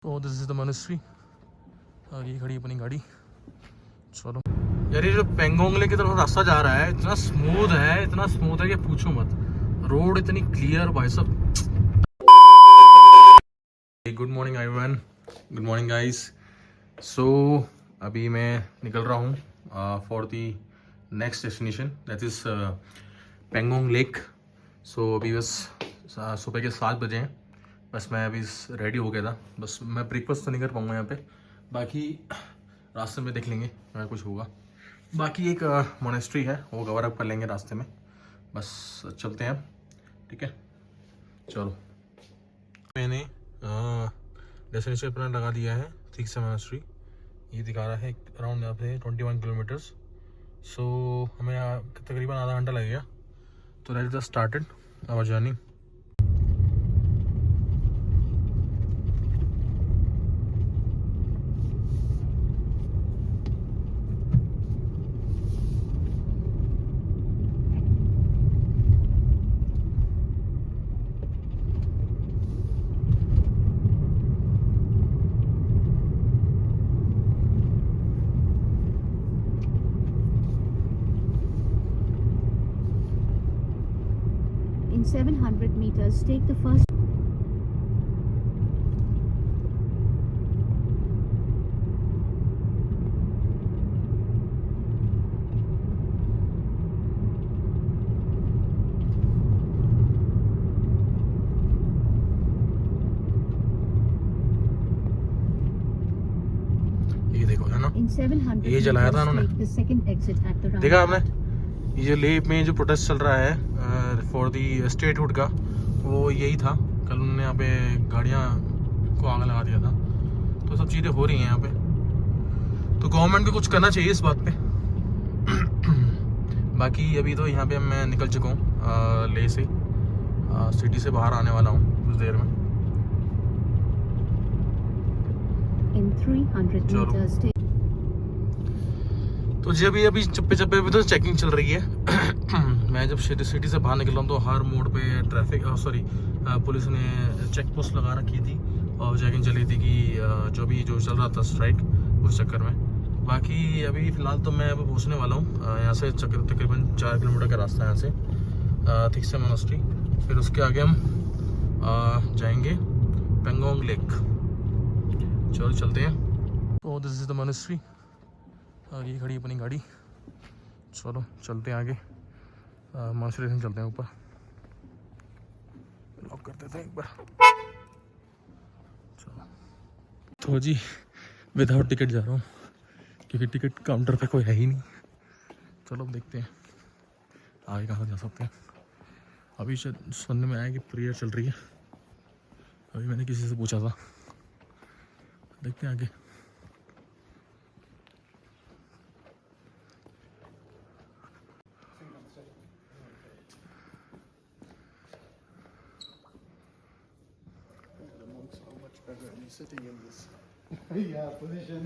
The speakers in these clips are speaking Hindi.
तो दिस इज़ द मोनेस्ट्री। आगे खड़ी अपनी गाड़ी। चलो यार, ये जो पेंगोंग लेक की तरफ रास्ता जा रहा है इतना स्मूथ है कि पूछो मत। रोड इतनी क्लियर भाई साहब। Good morning everyone, good morning guys. So अभी मैं निकल रहा हूँ for the next destination, that is Pangong lake. So अभी बस सुबह के 7 बजे हैं। बस मैं अभी रेडी हो गया था, बस मैं ब्रेकफास्ट तो नहीं कर पाऊँगा यहाँ पे, बाकी रास्ते में देख लेंगे अगर कुछ होगा। बाकी एक मोनेस्ट्री है, वो कवर अप कर लेंगे रास्ते में। बस चलते हैं अब, ठीक है चलो। मैंने डेस्टिनेशन अपना लगा दिया है, ठीक से मोनेस्ट्री ये दिखा रहा है अराउंड यहाँ से 21 किलोमीटर्स। सो हमें तकरीबन आधा घंटा लगेगा। तो let's just started our journey. In 700 meters, take the first. ये देखो है ना, In 700 ये जलाया था meters, उन्होंने, take the second exit at the देखा roundabout. आपने। ये लेह में जो प्रोटेस्ट चल रहा है फॉर दी स्टेटहुड का, वो यही था। कल उन्होंने यहाँ पे गाड़ियाँ को आग लगा दिया था। तो सब चीज़ें हो रही हैं यहाँ पे, तो गवर्नमेंट को कुछ करना चाहिए इस बात पे। बाकी अभी तो यहाँ पे मैं निकल चुका हूँ लेह से, सिटी से बाहर आने वाला हूँ कुछ देर में। In 300 चलो। meters, take. तो जी अभी चप्पे चप्पे पे तो चेकिंग चल रही है। मैं जब सिटी से बाहर निकला तो हर मोड़ पे ट्रैफिक पुलिस ने चेक पोस्ट लगा रखी थी और चेकिंग चली थी कि जो चल रहा था स्ट्राइक, उस चक्कर में। बाकी अभी फ़िलहाल तो मैं अब पहुँचने वाला हूँ। यहाँ से तकरीबन 4 किलोमीटर का रास्ता है यहाँ से थिक से मोनेस्ट्री। फिर उसके आगे हम जाएंगे पेंगोंग लेक। चलो चलते हैं। तो दिस इज़ द मोनेस्ट्री। आगे खड़ी अपनी गाड़ी। चलो चलते हैं आगे, मोनेस्ट्री से चलते हैं ऊपर। लॉक कर देते हैं एक बार। चलो तो जी विदाउट टिकट जा रहा हूँ क्योंकि टिकट काउंटर पे कोई है ही नहीं। चलो अब देखते हैं आगे कहाँ जा सकते हैं। अभी सुनने में आया कि प्रेयर चल रही है, अभी मैंने किसी से पूछा था, देखते हैं आगे। Sitting in this yeah position.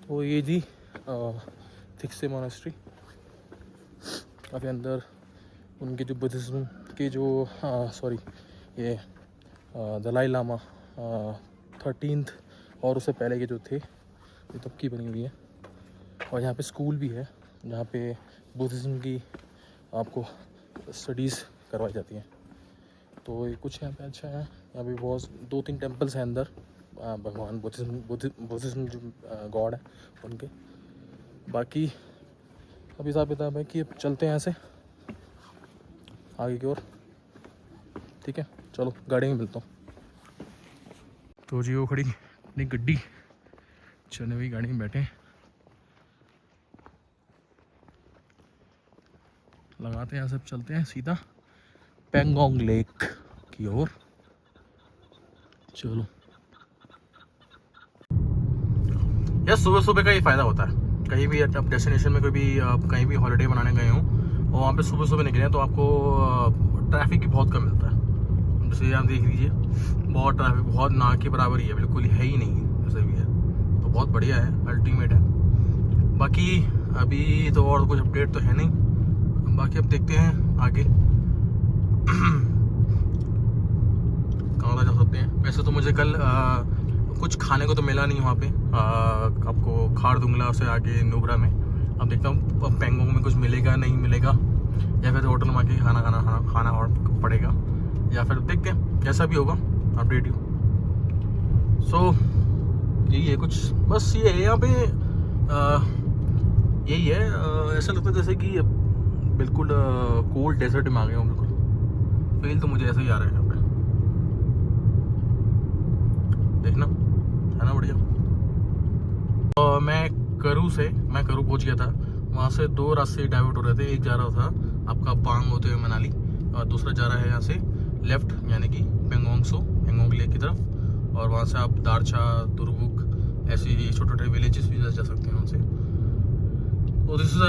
तो ये थी थिक्से मोनास्ट्री। काफ़ी अंदर उनके जो बुद्धिज़्म के जो ये दलाई लामा 13th और उससे पहले के जो थे, ये तब की बनी हुई है। और यहाँ पे स्कूल भी है जहाँ पे बुद्धिज़्म की आपको स्टडीज़ करवाई जाती हैं। तो ये कुछ यहाँ पे अच्छा है। यहाँ पे बहुत 2-3 टेम्पल्स हैं अंदर, भगवान बुद्धिज़्म जो गॉड है उनके। बाकी अब हिसाब किताब है कि अब चलते हैं यहाँ से आगे की ओर। ठीक है, चलो गाड़ी में मिलता हूँ। तो जी वो खड़ी अपनी गड्डी, चलने हुई गाड़ी में बैठे हैं, लगाते हैं यहाँ से, चलते हैं सीधा पेंगोंग लेक की ओर। चलो यार, सुबह सुबह का ये फ़ायदा होता है। कहीं भी आप डेस्टिनेशन में कोई भी आप कहीं भी हॉलिडे मनाने गए हों और वहाँ पे सुबह सुबह निकले तो आपको ट्रैफिक की बहुत कम मिलता है। जैसे आप देख लीजिए, बहुत ट्रैफिक, बहुत ना के बराबर ही है, बिल्कुल है ही नहीं जैसे भी है। तो बहुत बढ़िया है, अल्टीमेट है। बाकी अभी तो और कुछ अपडेट तो है नहीं, बाकी अब देखते हैं आगे कहाँ जा सकते हैं। वैसे तो मुझे कल कुछ खाने को तो मिला नहीं वहाँ पे, आपको खारदुंगला से आगे नुब्रा में। अब देखता हूँ अब पेंगोंग में कुछ मिलेगा नहीं मिलेगा, या फिर होटल में आके खाना और पड़ेगा, या फिर देखते हैं जैसा भी होगा अपडेट यू। सो यही है कुछ, बस ये है यहाँ पे यही है। ऐसा लगता है जैसे कि बिल्कुल कोल्ड डेजर्ट में आ गए हूँ, बिल्कुल फील तो मुझे ऐसा ही आ रहा है यहाँ पे। देखना है ना बढ़िया। मैं करू पहुंच गया था। वहाँ से 2 रास्ते डाइवर्ट हो रहे थे। एक जा रहा था आपका पांग होते हुए मनाली, और दूसरा जा रहा है यहाँ से लेफ्ट, यानी कि पेंगोंग लेक की तरफ। और वहाँ से आप दारचा, दुर्बुक, ऐसे छोटे छोटे विलेजेस भी जा सकते हैं वहाँ से। तो दिस इज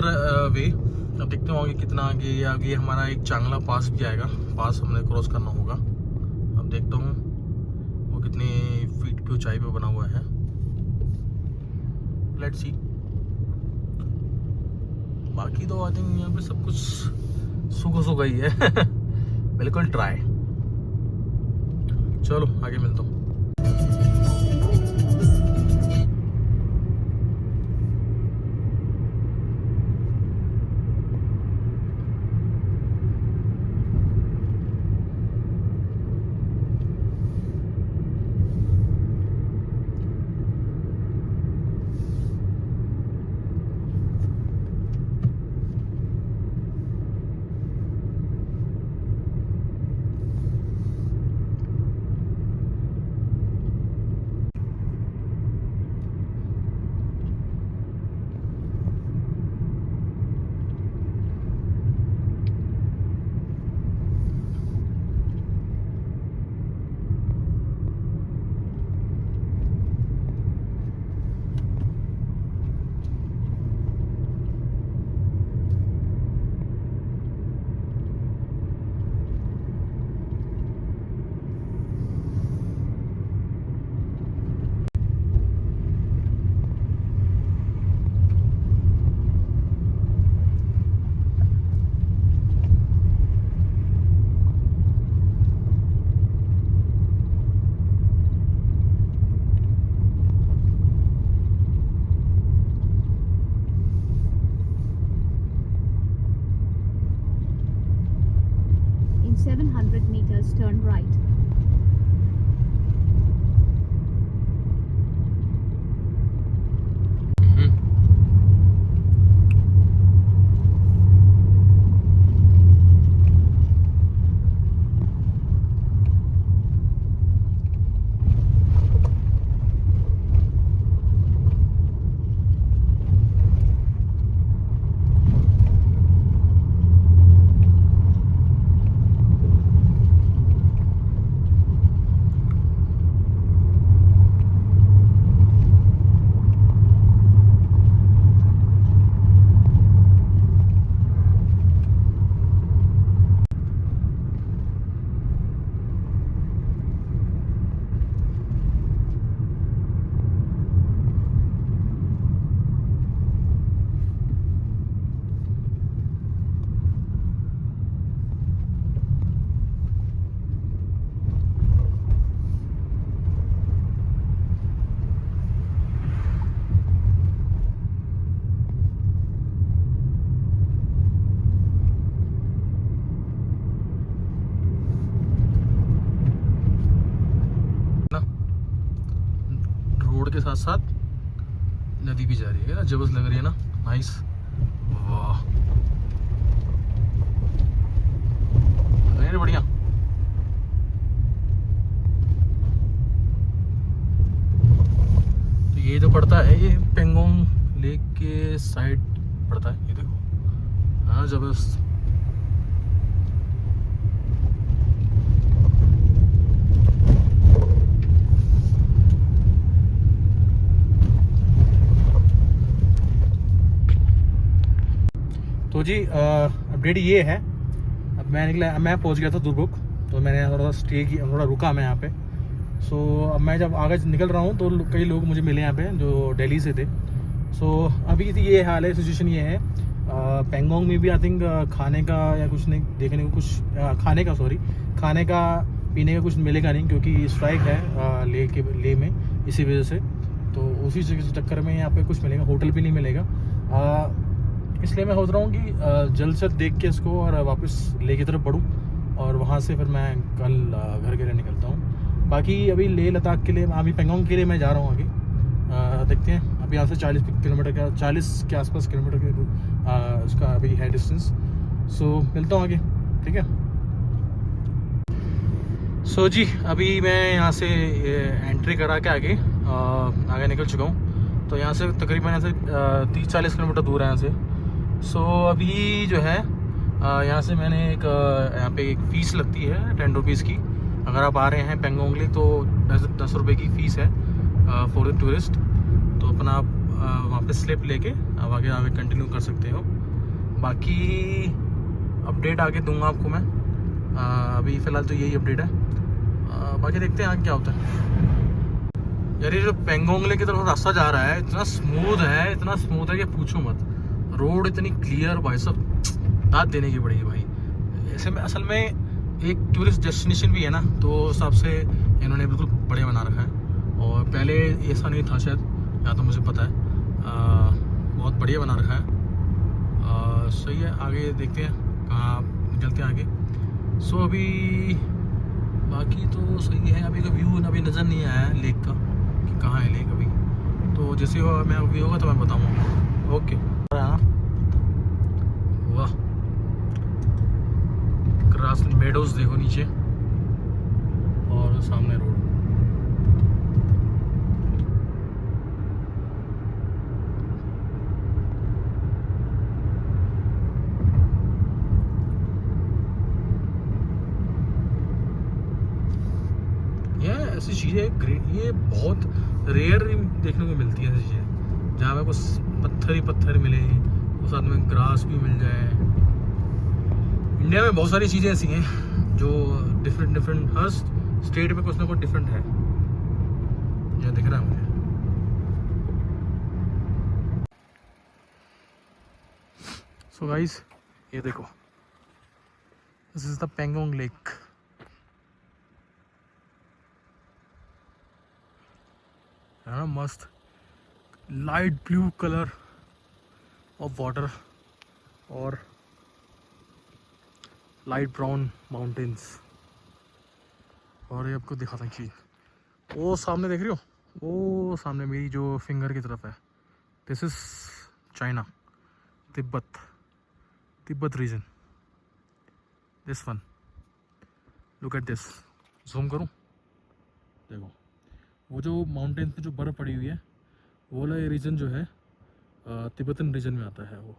वे। अब देखते होंगे कितना आगे हमारा एक चांगला पास भी आएगा, पास हमने क्रॉस करना होगा। अब देखता हूँ वो कितने फीट की ऊंचाई पे बना हुआ है, लेट्स सी। बाकी तो आई थिंक यहाँ पे सब कुछ सूखा ही है बिल्कुल ड्राई। चलो आगे मिलता हूँ। साथ नदी भी जा रही है, जबरदस्त लग रही है ना, नाइस। वाह बढ़िया। तो ये जो पड़ता है ये पेंगोंग लेक के साइड पड़ता है, ये देखो, हाँ जबरदस्त। तो जी अपडेट ये है, अब मैं पहुंच गया था दुर्गुक, तो मैंने थोड़ा सा स्टे किया, थोड़ा रुका मैं यहाँ पे। सो अब मैं जब आगे निकल रहा हूँ तो कई लोग मुझे मिले यहाँ पे जो दिल्ली से थे। सो अभी ये हाल है, सिचुएशन ये है, पेंगोंग में भी आई थिंक खाने का या कुछ नहीं देखने को, कुछ खाने का पीने का कुछ मिलेगा नहीं, क्योंकि स्ट्राइक है ले में, इसी वजह से। तो उसी चक्कर में यहाँ पे कुछ मिलेगा, होटल भी नहीं मिलेगा। इसलिए मैं सोच रहा हूँ कि जल्द से देख के इसको और वापस ले की तरफ बढ़ूँ, और वहाँ से फिर मैं कल घर के लिए निकलता हूँ। बाकी अभी लेह लद्दाख के लिए, अभी पेंगोंग के लिए मैं जा रहा हूँ आगे। देखते हैं, अभी यहाँ से 40 के आसपास किलोमीटर के उसका अभी है डिस्टेंस। सो मिलता हूँ आगे, ठीक है। सो जी अभी मैं यहाँ से एंट्री करा के आगे निकल चुका हूँ। तो यहाँ से तकरीबन यहाँ से 30-40 किलोमीटर दूर है यहाँ से। सो अभी जो है यहाँ से मैंने यहाँ पे एक फ़ीस लगती है 10 रुपीज़ की। अगर आप आ रहे हैं पेंगोंग लेक तो 10 रुपये की फ़ीस है फॉर द टूरिस्ट। तो अपना आप वहाँ पे स्लिप लेके आप आगे कंटिन्यू कर सकते हो। बाकी अपडेट आगे दूंगा आपको मैं। अभी फ़िलहाल तो यही अपडेट है, बाकी देखते हैं आगे क्या होता है। यार ये जो पेंगोंग लेक की तरफ रास्ता जा रहा है इतना स्मूथ है कि पूछो मत। रोड इतनी क्लियर, भाई साहब दाद देने की पड़ेगी भाई। ऐसे में असल में एक टूरिस्ट डेस्टिनेशन भी है ना, तो हिसाब से इन्होंने बिल्कुल बढ़िया बना रखा है। और पहले ऐसा नहीं था शायद, यहाँ तो मुझे पता है। बहुत बढ़िया बना रखा है। सही है, आगे देखते हैं कहाँ निकलते हैं आगे। सो अभी बाकी तो सही है। अभी का व्यू अभी नज़र नहीं आया है लेक का कि कहाँ है लेक अभी। तो जैसे मैं व्यू होगा तो मैं बताऊँगा। ओके, वाह ग्रास मेडोज देखो नीचे और सामने रोड। ये ऐसी चीज़ें ये बहुत रेयर देखने को मिलती है, ऐसी चीज़ें जहाँ पे कुछ पत्थर मिले और साथ में ग्रास भी मिल जाए। इंडिया में बहुत सारी चीज़ें ऐसी हैं जो डिफरेंट हर स्टेट में कुछ ना कुछ डिफरेंट है, जो दिख रहा है मुझे। सो गाइस ये देखो, this is the Pangong lake. है ना मस्त, light blue colour of water और लाइट ब्राउन माउंटेन्स। और ये आपको दिखाता हूँ चीज़, वो सामने देख रहे हो, वो सामने मेरी जो फिंगर की तरफ है, this is China, Tibet region. This one, look at this, zoom करूँ, देखो वो जो माउंटेन्स में जो बर्फ़ पड़ी हुई है वो वाला ये रीजन जो है तिब्बतन रीजन में आता है वो।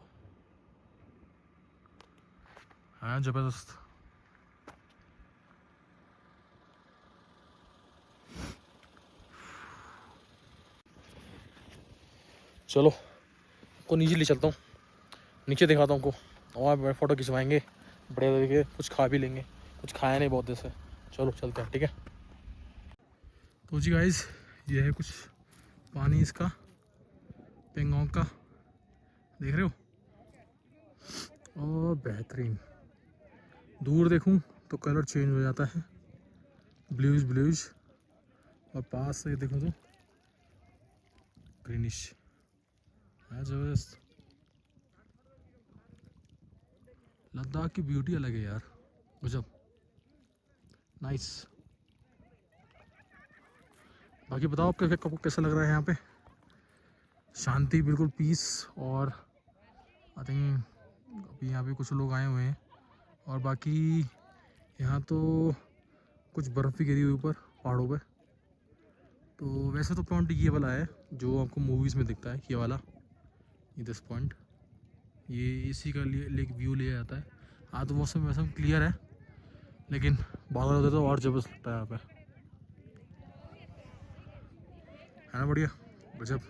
हाँ जबरदस्त। चलो को नीचे ले चलता हूँ, नीचे दिखाता हूँ को, और फ़ोटो खिंचवाएंगे बढ़िया तरीके, कुछ खा भी लेंगे, कुछ खाया नहीं बहुत देर से। चलो चलते हैं, ठीक है। तो जी गाइस ये है कुछ पानी इसका पेंगोंग का, देख रहे हो, और बेहतरीन। दूर देखूं तो कलर चेंज हो जाता है, ब्लूइश, और पास से देखूं तो ग्रीनिश। है जबरदस्त। लद्दाख की ब्यूटी अलग है यार, गजब, नाइस। बाकी बताओ आपको कैसा लग रहा है यहाँ पे। शांति, बिल्कुल पीस। और आई थिंक अभी यहाँ पे कुछ लोग आए हुए हैं, और बाकी यहाँ तो कुछ बर्फ़ भी गिरी हुई ऊपर पहाड़ों पे। तो वैसे तो पॉइंट ये वाला है जो आपको मूवीज़ में दिखता है, ये वाला, ये दिस पॉइंट, ये इसी का लिए लेक व्यू लिया जाता है। हाँ तो मौसम वैसे क्लियर है, लेकिन बादल होते तो और जबरदस्त लगता है यहाँ पे, है ना, बढ़िया, गजब।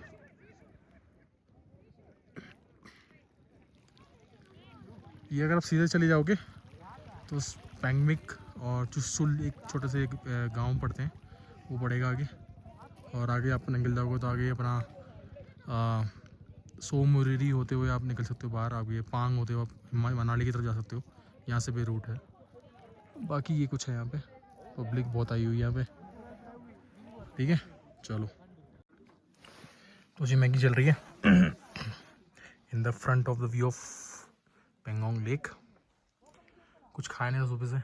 ये अगर आप सीधे चले जाओगे तो पैंगमिक और चुसुल एक छोटे से एक गाँव पड़ते हैं, वो पड़ेगा आगे। और आगे आप निकल जाओगे तो आगे अपना सोमोरिरी होते हुए आप निकल सकते हो बाहर। आप ये पांग होते हुए आप मनाली की तरफ जा सकते हो, यहाँ से भी रूट है। बाकी ये कुछ है यहाँ पे, पब्लिक बहुत आई हुई है यहाँ पे, ठीक है। चलो, तो जी मैगी चल रही है in the front of the view of Pangong lake. कुछ खाए नहीं सुबह से,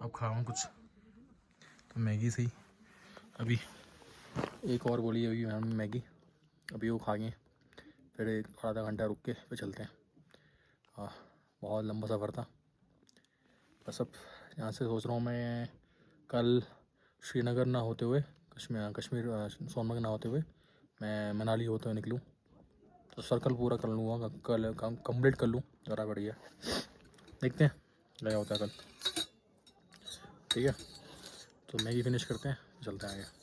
अब खाऊँ कुछ, तो मैगी सही। अभी एक और बोली अभी मैगी, अभी वो खा गए, फिर एक आधा घंटा रुक के फिर चलते हैं। हाँ, बहुत लंबा सफ़र था। बस अब यहाँ से सोच रहा हूँ मैं कल श्रीनगर ना होते हुए, कश्मीर सोनमर्ग ना होते हुए मैं मनाली होते हुए निकलूँ, तो सर्कल पूरा कर लूँगा, कल कंप्लीट कर लूँ ज़रा, बढ़िया। देखते हैं क्या होता है कल, ठीक है। तो मैगी फिनिश करते हैं, चलते हैं आगे।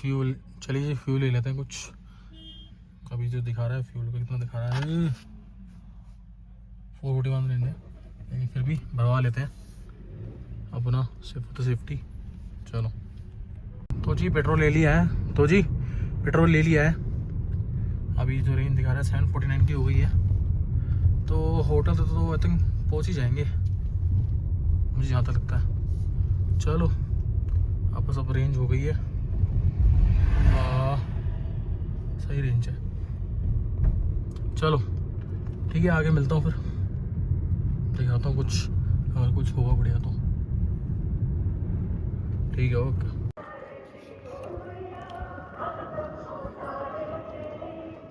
फ्यूल, चलिए जी फ्यूल ले लेते हैं कुछ। अभी जो दिखा रहा है फ्यूल का कितना दिखा रहा है, 441 लेने, लेकिन फिर भी भरवा लेते हैं अपना सेफ्टी। चलो तो जी पेट्रोल ले लिया है, अभी जो रेंज दिखा रहा है 749 की हो गई है। तो होटल तो आई थिंक पहुंच ही जाएंगे मुझे जहाँ तक लगता है। चलो अब सब रेंज हो गई है, सही रेंज है। चलो ठीक है, आगे मिलता हूँ फिर, दिखाता हूँ कुछ, अगर कुछ होगा बढ़िया तो ठीक है। Okay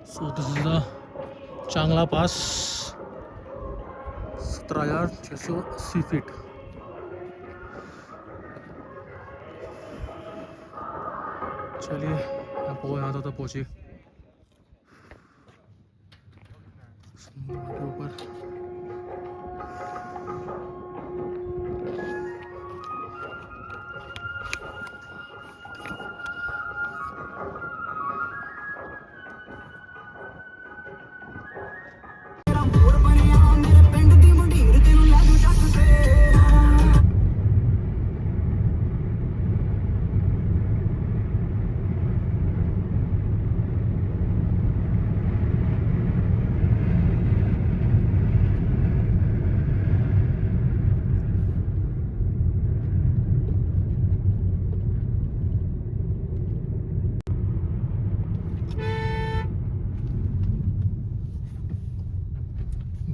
so this is the चांगला पास, 17,680 फीट। चलिए यहाँ तो पहुँचे के ऊपर।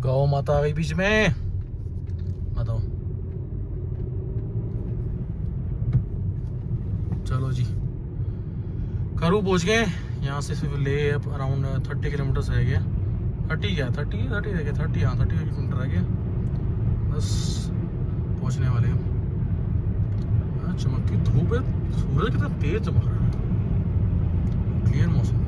गौ माता आ गई बीच में, बताओ। चलो जी करू पहुंच गए, यहाँ से सिर्फ ले अराउंड 30 किलोमीटर रह गया। 30 क्या 30 रह गया 30, हाँ 30 किलोमीटर रह गया, बस पहुंचने वाले हम। चमकती धूप है, सूरज कितना तेज चमक रहा है, क्लियर मौसम।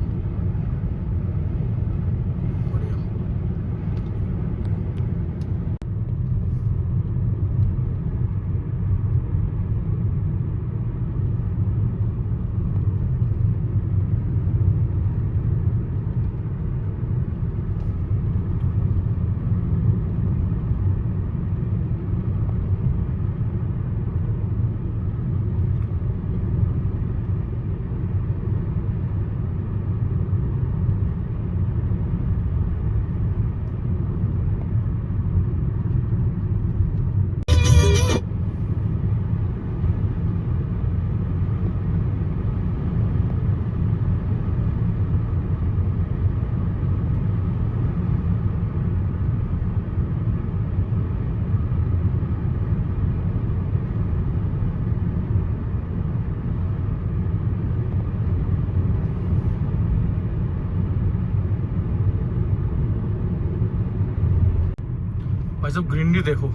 भाई साहब ग्रीनरी देखो,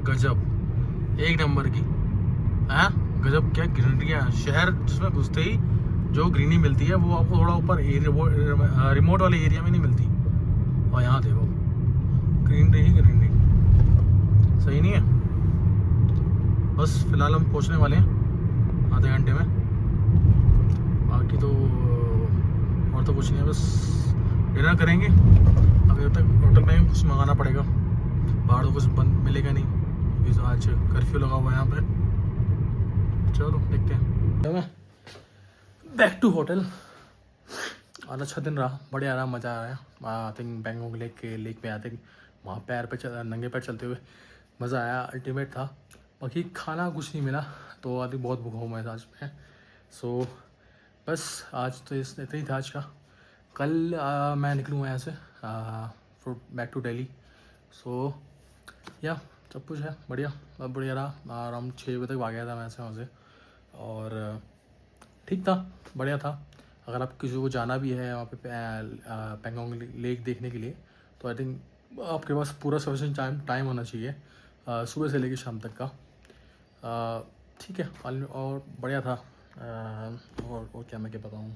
गजब, एक नंबर की। हाँ गजब, क्या ग्रीनरी है। शहर जिसमें घुसते ही जो ग्रीनरी मिलती है वो आपको थोड़ा ऊपर रिमोट वाले एरिया में नहीं मिलती। और यहाँ देखो ग्रीनरी ही ग्रीनरी, सही नहीं है। बस फिलहाल हम पहुँचने वाले हैं आधे घंटे में, बाकी तो और तो कुछ नहीं है, बस डिनर करेंगे। अभी तक होटल में कुछ मंगाना पड़ेगा, बाहर तो कुछ बंद मिलेगा नहीं क्योंकि आज कर्फ्यू लगा हुआ है यहाँ पे। चलो देखते हैं। Back to hotel. आज अच्छा दिन रहा, बढ़िया रहा, मज़ा आया। आई थिंक पैंगोंग लेक पे आई थिंक वहाँ नंगे पैर चलते हुए मज़ा आया, अल्टीमेट था। बाकी खाना कुछ नहीं मिला, तो आई थिंक बहुत भूखा हूँ मैं आज में। सो बस आज तो इतना ही था आज का। कल मैं निकलूँगा यहाँ से बैक टू दिल्ली। सो या सब कुछ है बढ़िया, बहुत बढ़िया रहा। अराउंड 6 बजे तक आ गया था मैं वहाँ से, और ठीक था, बढ़िया था। अगर आप किसी को जाना भी है वहाँ पे पैंगोंग लेक देखने के लिए, तो आई थिंक आपके पास पूरा सफिशिएंट टाइम होना चाहिए, सुबह से लेकर शाम तक का। ठीक है, और बढ़िया था। और क्या मैं क्या बताऊँ,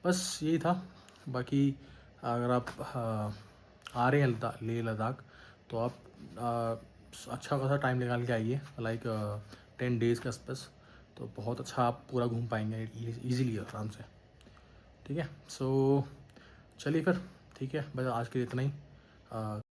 बस यही था। बाकी अगर आप आ रहे हैं लेह लद्दाख, तो आप अच्छा खासा टाइम निकाल के आइए, लाइक 10 डेज़ के आसपास। तो बहुत अच्छा आप पूरा घूम पाएंगे ईजीली आराम से। ठीक है, सो चलिए फिर, ठीक है, बस आज के लिए इतना ही।